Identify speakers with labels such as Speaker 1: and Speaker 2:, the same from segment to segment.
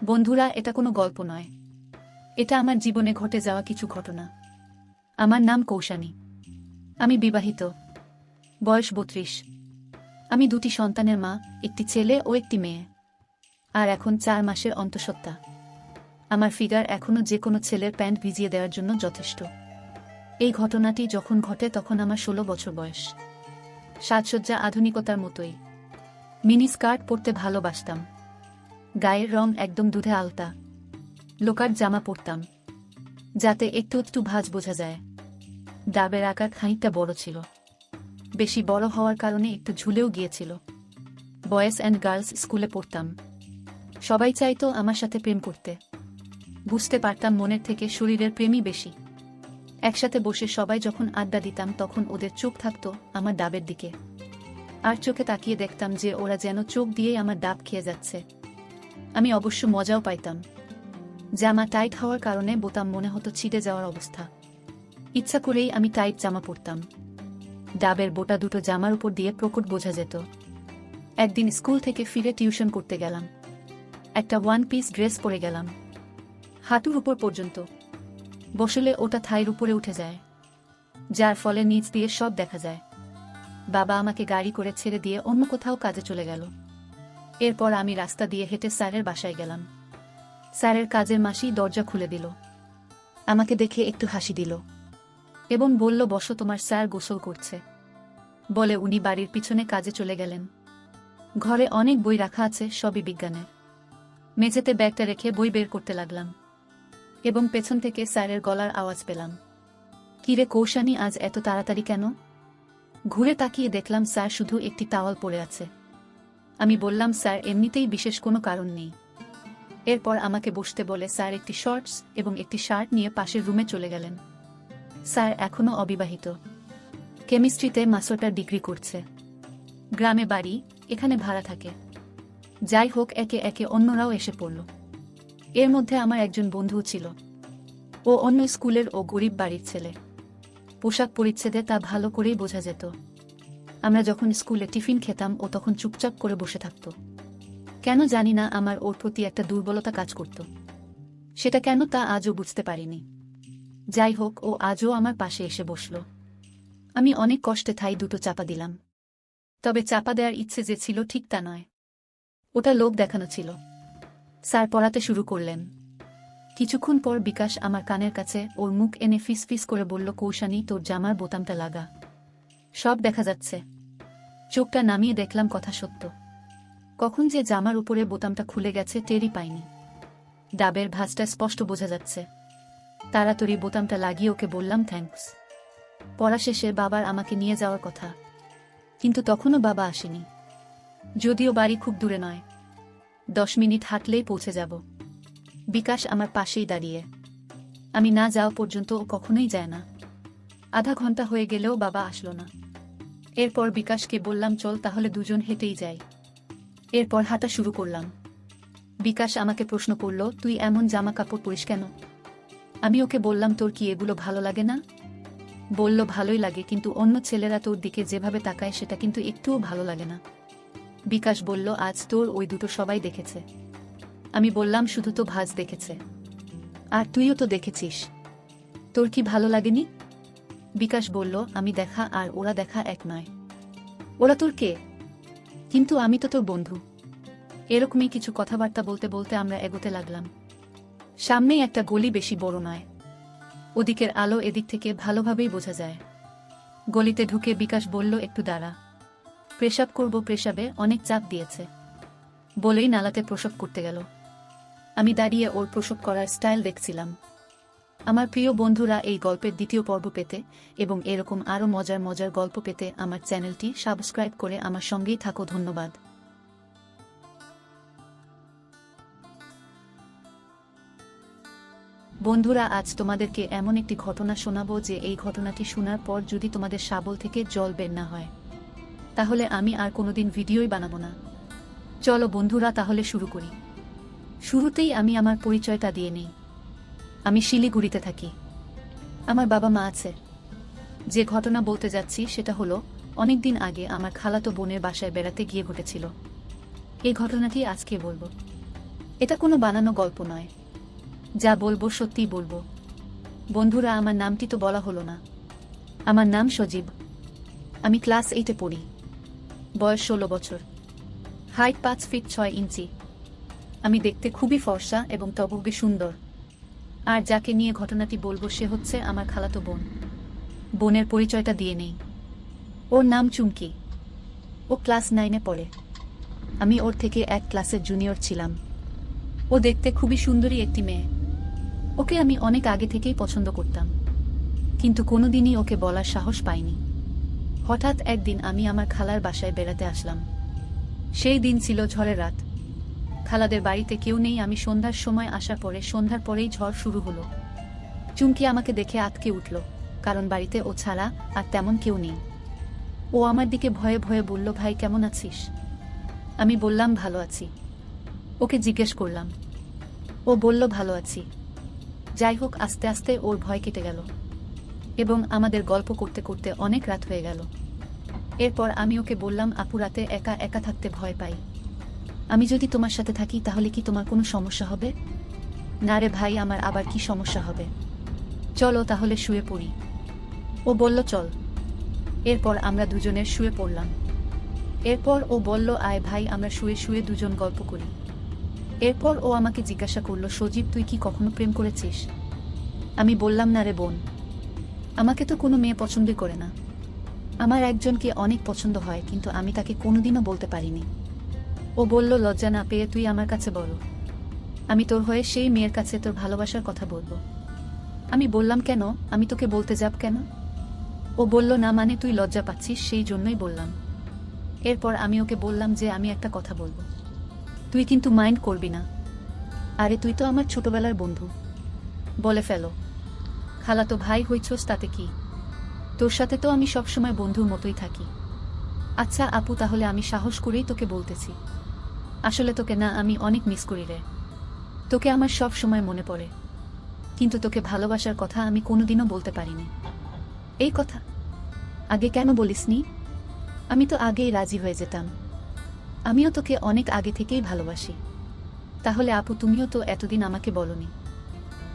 Speaker 1: বন্ধুরা, এটা কোনো গল্প নয়। এটা আমার জীবনে ঘটে যাওয়া কিছু ঘটনা। আমার নাম কৌশানী। আমি বিবাহিত। বয়স ৩২। আমি দুটি সন্তানের মা, একটি ছেলে ও একটি মেয়ে। আর এখন ৪ মাসের অন্তঃসত্ত্বা। আমার ফিগার এখনও যে কোনো ছেলের প্যান্ট ভিজিয়ে দেওয়ার জন্য যথেষ্ট। এই ঘটনাটি যখন ঘটে তখন আমার ১৬ বছর বয়স। সাজসজ্জা আধুনিকতার মতোই। মিনি স্কার্ট পরতে ভালোবাসতাম। গায়ের রং একদম দুধে আলতা। লোকার জামা পরতাম, যাতে একটু একটু ভাঁজ বোঝা যায়। ডাবের আকার খানিকটা বড় ছিল। বেশি বড় হওয়ার কারণে একটু ঝুলেও গিয়েছিল। বয়েজ অ্যান্ড গার্লস স্কুলে পড়তাম। সবাই চাইতো আমার সাথে প্রেম করতে। বুঝতে পারতাম মনের থেকে শরীরের প্রেমই বেশি। একসাথে বসে সবাই যখন আড্ডা দিতাম তখন ওদের চোখ থাকতো আমার ডাবের দিকে। আর চোখে তাকিয়ে দেখতাম যে ওরা যেন চোখ দিয়েই আমার ডাব খেয়ে যাচ্ছে। আমি অবশ্য মজাও পাইতাম। জামা টাইট হওয়ার কারণে বোতাম মনে হতো ছিঁড়ে যাওয়ার অবস্থা। ইচ্ছা করেই আমি টাইট জামা পরতাম। ডাবের বোটা দুটো জামার উপর দিয়ে প্রকট বোঝা যেত। একদিন স্কুল থেকে ফিরে টিউশন করতে গেলাম। একটা ওয়ান পিস ড্রেস পরে গেলাম, হাঁটুর উপর পর্যন্ত। বসলে ওটা থাইর উপরে উঠে যায়, যার ফলে নিচ দিয়ে সব দেখা যায়। বাবা আমাকে গাড়ি করে ছেড়ে দিয়ে অন্য কোথাও কাজে চলে গেল। এরপর আমি রাস্তা দিয়ে হেঁটে স্যারের বাসায় গেলাম। স্যারের কাজের মাসি দরজা খুলে দিল। আমাকে দেখে একটু হাসি দিল এবং বলল, বসো, তোমার স্যার গোসল করছে। বলে উনি বাড়ির পিছনে কাজে চলে গেলেন। ঘরে অনেক বই রাখা আছে, সবই বিজ্ঞানের। মেঝেতে ব্যাগটা রেখে বই বের করতে লাগলাম এবং পেছন থেকে স্যারের গলার আওয়াজ পেলাম, কিরে কৌশানী, আজ এত তাড়াতাড়ি কেন? ঘুরে তাকিয়ে দেখলাম স্যার শুধু একটি টাওয়াল পরে আছে। আমি বললাম, স্যার, এমনিতেই বিশেষ কোনো কারণ নেই। এরপর আমাকে বসতে বলে স্যার একটি শর্টস এবং একটি শার্ট নিয়ে পাশের রুমে চলে গেলেন। স্যার এখনও অবিবাহিত। কেমিস্ট্রিতে মাস্টার ডিগ্রি করছে। গ্রামে বাড়ি, এখানে ভাড়া থাকে। যাই হোক, একে একে অন্যরাও এসে পড়ল। এর মধ্যে আমার একজন বন্ধুও ছিল। ও অন্য স্কুলের ও গরিব বাড়ির ছেলে। পোশাক পরিচ্ছেদে তা ভালো করেই বোঝা যেত। আমরা যখন স্কুলে টিফিন খেতাম ও তখন চুপচাপ করে বসে থাকত। কেন জানি না, আমার ওর প্রতি একটা দুর্বলতা কাজ করত। সেটা কেন তা আজও বুঝতে পারিনি। যাই হোক, ও আজও আমার পাশে এসে বসল। আমি অনেক কষ্টে থাই দুটো চাপা দিলাম। তবে চাপা দেওয়ার ইচ্ছে যে ছিল ঠিক তা নয়। ওটা লোভ দেখানো ছিল। স্যার পড়াতে শুরু করলেন। কিছুক্ষণ পর বিকাশ আমার কানের কাছে ওর মুখ এনে ফিস ফিস করে বলল, কৌশানী, তোর জামার বোতামটা লাগা, সব দেখা যাচ্ছে। চোখটা নামিয়ে দেখলাম কথা সত্য। কখন যে জামার উপরে বোতামটা খুলে গেছে টেরই পাইনি। ডাবের ভাঁজটা স্পষ্ট বোঝা যাচ্ছে। তাড়াতাড়ি বোতামটা লাগিয়ে ওকে বললাম, থ্যাঙ্কস। পড়া শেষে বাবার আমাকে নিয়ে যাওয়ার কথা, কিন্তু তখনও বাবা আসেনি। যদিও বাড়ি খুব দূরে নয়, 10 মিনিট হাঁটলেই পৌঁছে যাব। বিকাশ আমার পাশেই দাঁড়িয়ে। আমি না যাওয়া পর্যন্ত ও কখনোই যায় না। আধা ঘন্টা হয়ে গেলেও বাবা আসলো না। এরপর বিকাশকে বললাম, চল তাহলে দুজন হেঁটেই যাই। এরপর হাঁটা শুরু করলাম। বিকাশ আমাকে প্রশ্ন করল, তুই এমন জামা কাপড় পরিস কেন? আমি ওকে বললাম, তোর কি এগুলো ভালো লাগে না? বলল, ভালোই লাগে, কিন্তু অন্য ছেলেরা তোর দিকে যেভাবে তাকায় সেটা কিন্তু একটুও ভালো লাগে না। বিকাশ বলল, আজ তোর ওই দুটো সবাই দেখেছে। আমি বললাম, শুধু তো ভাঁজ দেখেছে, আর তুইও তো দেখেছিস, তোর কি ভালো লাগেনি? বিকাশ বলল, আমি দেখা আর ওরা দেখা এক নয়। ওরা তোর কে? কিন্তু আমি তো তোর বন্ধু। এরকমই কিছু কথাবার্তা বলতে বলতে আমরা এগোতে লাগলাম। সামনেই একটা গলি, বেশি বড় নয়। ওদিকের আলো এদিক থেকে ভালোভাবেই বোঝা যায়। গলিতে ঢুকে বিকাশ বলল, একটু দাঁড়া, পেশাব করব, পেশাবে অনেক চাপ দিয়েছে। বলেই নালাতে প্রসব করতে গেল। আমি দাঁড়িয়ে ওর প্রসব করার স্টাইল দেখছিলাম। আমার প্রিয় বন্ধুরা, এই গল্পের দ্বিতীয় পর্ব পেতে এবং এরকম আরও মজার মজার গল্প পেতে আমার চ্যানেলটি সাবস্ক্রাইব করে আমার সঙ্গেই থাকো। ধন্যবাদ। বন্ধুরা, আজ তোমাদেরকে এমন একটি ঘটনা শোনাবো যে এই ঘটনাটি শোনার পর যদি তোমাদের শাবল থেকে জল বের না হয়, তাহলে আমি আর কোনোদিন ভিডিওই বানাবো না। চলো বন্ধুরা, তাহলে শুরু করি। শুরুতেই আমি আমার পরিচয়টা দিয়ে নেই। আমি শিলিগুড়িতে থাকি। আমার বাবা মা আছে। যে ঘটনা বলতে যাচ্ছি সেটা হলো, অনেকদিন আগে আমার খালাতো বোনের বাসায় বেড়াতে গিয়ে ঘটেছিল। এই ঘটনাটি আজকে বলবো। এটা কোনো বানানো গল্প নয়। যা বলবো সত্যিই বলবো। বন্ধুরা, আমার নামটি তো বলা হলো না। আমার নাম সজীব। আমি ক্লাস 8-এ পড়ি। বয়স 16 বছর। হাইট 5 ফিট 6 ইঞ্চি। আমি দেখতে খুবই ফর্সা এবং তবুগে সুন্দর। আর যাকে নিয়ে ঘটনাটি বলবো সে হচ্ছে আমার খালাতো বোন। বোনের পরিচয়টা দিয়ে নেই। ওর নাম চুমকি। ও ক্লাস 9-এ পড়ে। আমি ওর থেকে এক ক্লাসের জুনিয়র ছিলাম। ও দেখতে খুবই সুন্দরী একটি মেয়ে। ওকে আমি অনেক আগে থেকেই পছন্দ করতাম, কিন্তু কোনোদিনই ওকে বলার সাহস পাইনি। হঠাৎ একদিন আমি আমার খালার বাসায় বেড়াতে আসলাম। সেই দিন ছিল ঝড়ের রাত। খালাদের বাড়িতে কেউ নেই। আমি সন্ধ্যার সময় আসার পরে সন্ধ্যার পরেই ঝড় শুরু হলো। চুমকি আমাকে দেখে আঁতকে উঠল, কারণ বাড়িতে ও ছাড়া আর তেমন কেউ নেই। ও আমার দিকে ভয়ে ভয়ে বলল, ভাই কেমন আছিস? আমি বললাম, ভালো আছি। ওকে জিজ্ঞেস করলাম। ও বলল, ভালো আছি। যাই হোক, আস্তে আস্তে ওর ভয় কেটে গেল এবং আমাদের গল্প করতে করতে অনেক রাত হয়ে গেল। এরপর আমি ওকে বললাম, আপু, রাতে একা একা থাকতে ভয় পাই। আমি যদি তোমার সাথে থাকি তাহলে কি তোমার কোনো সমস্যা হবে? না রে ভাই, আমার আবার কি সমস্যা হবে? চলো তাহলে শুয়ে পড়ি। ও বলল, চল। এরপর আমরা দুজনের শুয়ে পড়লাম। এরপর ও বলল, আয় ভাই, আমরা শুয়ে শুয়ে দুজন গল্প করি। এরপর ও আমাকে জিজ্ঞাসা করল, সজীব, তুই কি কখনো প্রেম করেছিস? আমি বললাম, না রে বোন, আমাকে তো কোনো মেয়ে পছন্দই করে না। আমার একজনকে অনেক পছন্দ হয়, কিন্তু আমি তাকে কোনোদিনও বলতে পারিনি। ও বলল, লজ্জা না পেয়ে তুই আমার কাছে বল। আমি তোর হয়ে সেই মেয়ের কাছে তোর ভালোবাসার কথা বলবো। আমি বললাম, কেন? আমি তোকে বলতে যাব কেন? ও বলল, না মানে তুই লজ্জা পাচ্ছিস সেই জন্যই বললাম। এরপর আমি ওকে বললাম যে আমি একটা কথা বলবো, তুই কিন্তু মাইন্ড করবি না। আরে তুই তো আমার ছোটবেলার বন্ধু, বলে ফেলো। খালাতো ভাই হইছস তাতে কি? তোর সাথে তো আমি সবসময় বন্ধুর মতোই থাকি। আচ্ছা আপু, তাহলে আমি সাহস করেই তোকে বলতেছি। আসলে তোকে না আমি অনেক মিস করি রে। তোকে আমার সব সময় মনে পড়ে, কিন্তু তোকে ভালোবাসার কথা আমি কোনোদিনও বলতে পারিনি। এই কথা আগে কেন বলিসনি? আমি তো আগেই রাজি হয়ে যেতাম। আমিও তোকে অনেক আগে থেকেই ভালোবাসি। তাহলে আপু, তুমিও তো এতদিন আমাকে বলনি।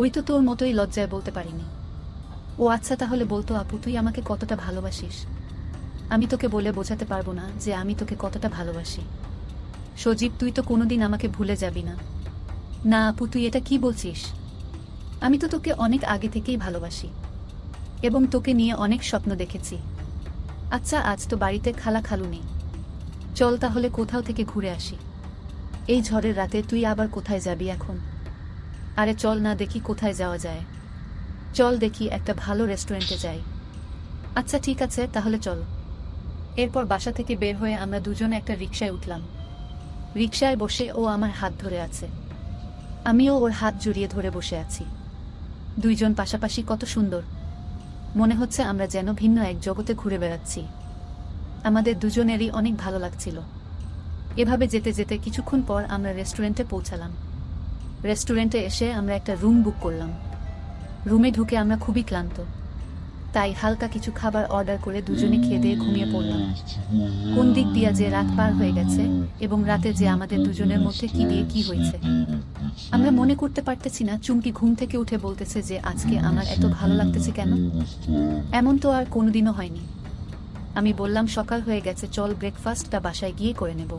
Speaker 1: ওই তো তোর মতোই লজ্জায় বলতে পারিনি। ও আচ্ছা, তাহলে বলতো আপু, তুই আমাকে কতটা ভালোবাসিস? আমি তোকে বলে বোঝাতে পারবো না যে আমি তোকে কতটা ভালোবাসি। সজীব, তুই তো কোনোদিন আমাকে ভুলে যাবি না। না আপু, তুই এটা কি বলছিস? আমি তো তোকে অনেক আগে থেকেই ভালোবাসি এবং তোকে নিয়ে অনেক স্বপ্ন দেখেছি। আচ্ছা, আজ তো বাড়িতে খালা খালু নেই। চল তাহলে কোথাও থেকে ঘুরে আসি। এই ঝড়ের রাতে তুই আবার কোথায় যাবি এখন? আরে চল না, দেখি কোথায় যাওয়া যায়। চল দেখি একটা ভালো রেস্টুরেন্টে যাই। আচ্ছা ঠিক আছে, তাহলে চল। এরপর বাসা থেকে বের হয়ে আমরা দুজন একটা রিকশায় উঠলাম। রিকশায় বসে ও আমার হাত ধরে আছে, আমিও ওর হাত জড়িয়ে ধরে বসে আছি। দুইজন পাশাপাশি কত সুন্দর, মনে হচ্ছে আমরা যেন ভিন্ন এক জগতে ঘুরে বেড়াচ্ছি। আমাদের দুজনেরই অনেক ভালো লাগছিল। এভাবে যেতে যেতে কিছুক্ষণ পর আমরা রেস্টুরেন্টে পৌঁছালাম। রেস্টুরেন্টে এসে আমরা একটা রুম বুক করলাম। রুমে ঢুকে আমরা খুবই ক্লান্ত, তাই হালকা কিছু খাবার অর্ডার করে দুজনে খেয়ে দিয়ে ঘুমিয়ে পড়লাম। কোন দিক দিয়া যে রাত পার হয়ে গেছে এবং রাতে যে আমাদের দুজনের মধ্যে কি দিয়ে কি হয়েছে আমরা মনে করতে পারতেছি না। চুমকি ঘুম থেকে উঠে বলতেছে যে আজকে আমার এত ভালো লাগতেছে কেন? এমন তো আর কোনোদিনও হয়নি। আমি বললাম, সকাল হয়ে গেছে, চল ব্রেকফাস্টটা বাসায় গিয়ে করে নেব।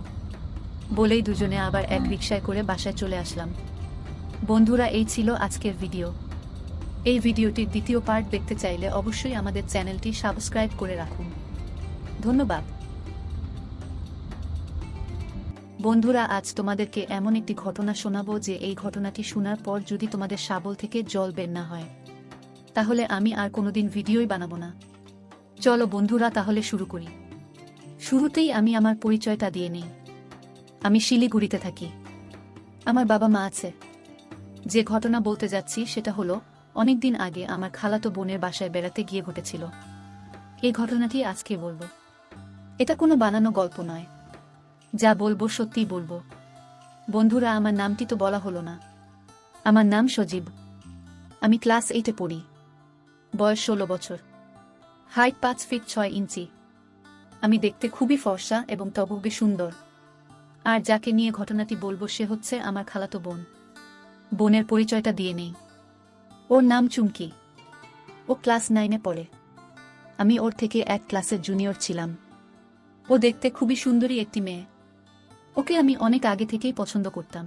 Speaker 1: বলেই দুজনে আবার এক রিকশায় করে বাসায় চলে আসলাম। বন্ধুরা, এই ছিল আজকের ভিডিও। এই ভিডিওটির দ্বিতীয় পার্ট দেখতে চাইলে অবশ্যই আমাদের চ্যানেলটি সাবস্ক্রাইব করে রাখুন। ধন্যবাদ। বন্ধুরা, আজ তোমাদেরকে এমন একটি ঘটনা শোনাবো যে এই ঘটনাটি শোনার পর যদি তোমাদের শাবল থেকে জল বের না হয় তাহলে আমি আর কোনোদিন ভিডিওই বানাবো না। চলো বন্ধুরা, তাহলে শুরু করি। শুরুতেই আমি আমার পরিচয়টা দিয়ে নেই। আমি শিলিগুড়িতে থাকি। আমার বাবা মা আছে। যে ঘটনা বলতে যাচ্ছি সেটা হলো অনেকদিন আগে আমার খালাতো বোনের বাসায় বেড়াতে গিয়ে ঘটেছিল। এই ঘটনাটি আজকে বলবো। এটা কোনো বানানো গল্প নয়। যা বলবো সত্যিই বলবো। বন্ধুরা, আমার নামটি তো বলা হলো না। আমার নাম সজীব। আমি ক্লাস 8-এ পড়ি। বয়স 16 বছর। হাইট 5 ফিট 6 ইঞ্চি। আমি দেখতে খুবই ফর্সা এবং তবুগে সুন্দর। আর যাকে নিয়ে ঘটনাটি বলবো সে হচ্ছে আমার খালাতো বোন। বোনের পরিচয়টা দিয়ে নেই। ওর নাম চুমকি। ও ক্লাস 9-এ পড়ে। আমি ওর থেকে এক ক্লাসের জুনিয়র ছিলাম। ও দেখতে খুবই সুন্দরী একটি মেয়ে। ওকে আমি অনেক আগে থেকেই পছন্দ করতাম,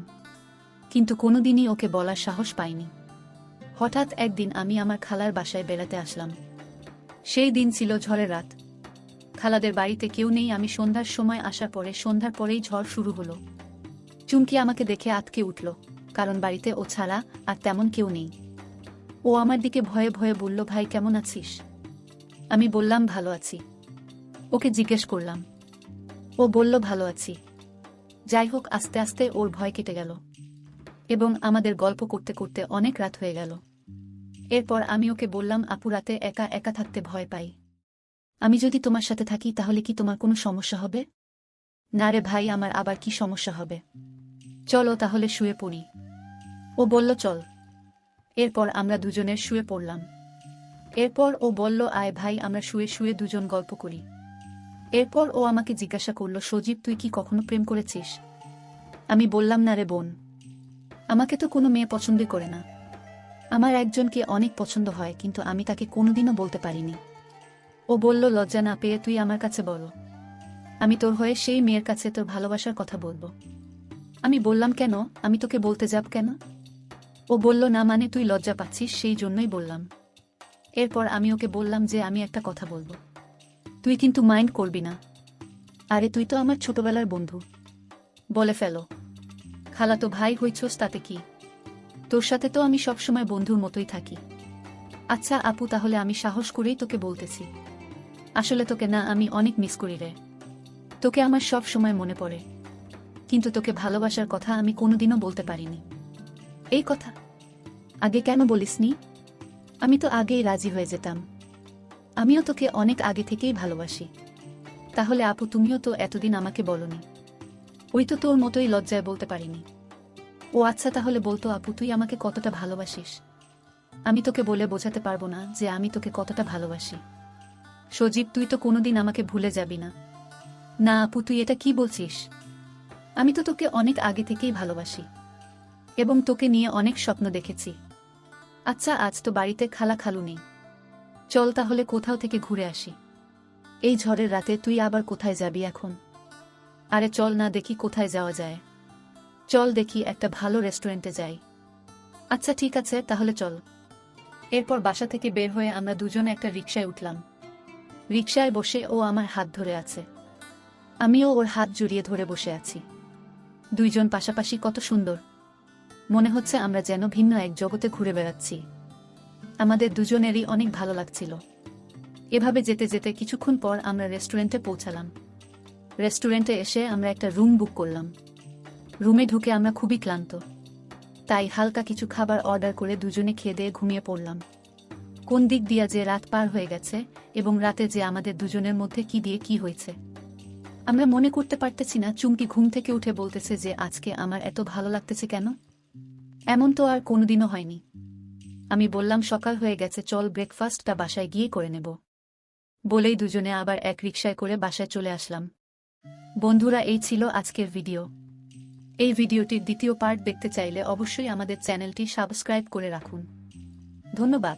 Speaker 1: কিন্তু কোনোদিনই ওকে বলার সাহস পাইনি। হঠাৎ একদিন আমি আমার খালার বাসায় বেড়াতে আসলাম। সেই দিন ছিল ঝড়ের রাত। খালাদের বাড়িতে কেউ নেই। আমি সন্ধ্যার সময় আসার পরে সন্ধ্যার পরেই ঝড় শুরু হলো। চুমকি আমাকে দেখে আঁতকে উঠল, কারণ বাড়িতে ও ছাড়া আর তেমন কেউ নেই। ও আমার দিকে ভয়ে ভয়ে বলল, ভাই কেমন আছিস? আমি বললাম ভালো আছি। ওকে জিজ্ঞেস করলাম। ও বলল ভালো আছি। যাই হোক, আস্তে আস্তে ওর ভয় কেটে গেল এবং আমাদের গল্প করতে করতে অনেক রাত হয়ে গেল। এরপর আমি ওকে বললাম, আপু রাতে একা একা থাকতে ভয় পাই। আমি যদি তোমার সাথে থাকি তাহলে কি তোমার কোনো সমস্যা হবে? না রে ভাই, আমার আবার কি সমস্যা হবে? চলো তাহলে শুয়ে পড়ি। ও বলল চল। এরপর আমরা দুজনের শুয়ে পড়লাম। এরপর ও বলল, আয় ভাই আমরা শুয়ে শুয়ে দুজন গল্প করি। এরপর ও আমাকে জিজ্ঞাসা করল, সজীব তুই কি কখনো প্রেম করেছিস? আমি বললাম, না রে বোন, আমাকে তো কোনো মেয়ে পছন্দই করে না। আমার একজনকে অনেক পছন্দ হয়, কিন্তু আমি তাকে কোনোদিনও বলতে পারিনি। ও বলল, লজ্জা না পেয়ে তুই আমার কাছে বল, আমি তোর হয়ে সেই মেয়ের কাছে তোর ভালোবাসার কথা বলবো। আমি বললাম, কেন? আমি তোকে বলতে যাব কেন? ও বলল, না মানে তুই লজ্জা পাচ্ছিস সেই জন্যই বললাম। এরপর আমি ওকে বললাম যে আমি একটা কথা বলবো, তুই কিন্তু মাইন্ড করবি না। আরে তুই তো আমার ছোটবেলার বন্ধু, বলে ফেলো। খালাতো ভাই হইছস তাতে কি? তোর সাথে তো আমি সবসময় বন্ধুর মতোই থাকি। আচ্ছা আপু, তাহলে আমি সাহস করেই তোকে বলতেছি, আসলে তোকে না আমি অনেক মিস করি রে। তোকে আমার সব সময় মনে পড়ে, কিন্তু তোকে ভালোবাসার কথা আমি কোনোদিনও বলতে পারিনি। এই কথা আগে কেন বলিসনি? আমি তো আগেই রাজি হয়ে যেতাম। আমিও তোকে অনেক আগে থেকেই ভালোবাসি। তাহলে আপু তুমিও তো এতদিন আমাকে বলনি। ওই তো তোর মতোই লজ্জায় বলতে পারিনি। ও আচ্ছা, তাহলে বলতো আপু তুই আমাকে কতটা ভালোবাসিস? আমি তোকে বলে বোঝাতে পারবো না যে আমি তোকে কতটা ভালোবাসি। সজীব তুই তো কোনোদিন আমাকে ভুলে যাবি না। না আপু, তুই এটা কি বলছিস? আমি তো তোকে অনেক আগে থেকেই ভালোবাসি এবং তোকে নিয়ে অনেক স্বপ্ন দেখেছি। আচ্ছা, আজ তো বাড়িতে খালা খালু নেই, চল তাহলে কোথাও থেকে ঘুরে আসি। এই ঝড়ের রাতে তুই আবার কোথায় যাবি এখন? আরে চল না, দেখি কোথায় যাওয়া যায়। চল দেখি একটা ভালো রেস্টুরেন্টে যাই। আচ্ছা ঠিক আছে, তাহলে চল। এরপর বাসা থেকে বের হয়ে আমরা দুজনে একটা রিকশায় উঠলাম। রিকশায় বসে ও আমার হাত ধরে আছে, আমিও ওর হাত জড়িয়ে ধরে বসে আছি। দুইজন পাশাপাশি কত সুন্দর, মনে হচ্ছে আমরা যেন ভিন্ন এক জগতে ঘুরে বেড়াচ্ছি। আমাদের দুজনেরই অনেক ভালো লাগছিল। এভাবে যেতে যেতে কিছুক্ষণ পর আমরা রেস্টুরেন্টে পৌঁছালাম। রেস্টুরেন্টে এসে আমরা একটা রুম বুক করলাম। রুমে ঢুকে আমরা খুবই ক্লান্ত, তাই হালকা কিছু খাবার অর্ডার করে দুজনে খেয়ে দিয়ে ঘুমিয়ে পড়লাম। কোন দিক দিয়া যে রাত পার হয়ে গেছে এবং রাতে যে আমাদের দুজনের মধ্যে কি দিয়ে কি হয়েছে আমরা মনে করতে পারতেছি না। চুমকি ঘুম থেকে উঠে বলতেছে যে আজকে আমার এত ভালো লাগতেছে কেন? এমন তো আর কোনোদিনও হয়নি। আমি বললাম, সকাল হয়ে গেছে, চল ব্রেকফাস্টটা বাসায় গিয়ে করে নেব। বলেই দুজনে আবার এক রিকশায় করে বাসায় চলে আসলাম। বন্ধুরা, এই ছিল আজকের ভিডিও। এই ভিডিওটির দ্বিতীয় পার্ট দেখতে চাইলে অবশ্যই আমাদের চ্যানেলটি সাবস্ক্রাইব করে রাখুন। ধন্যবাদ।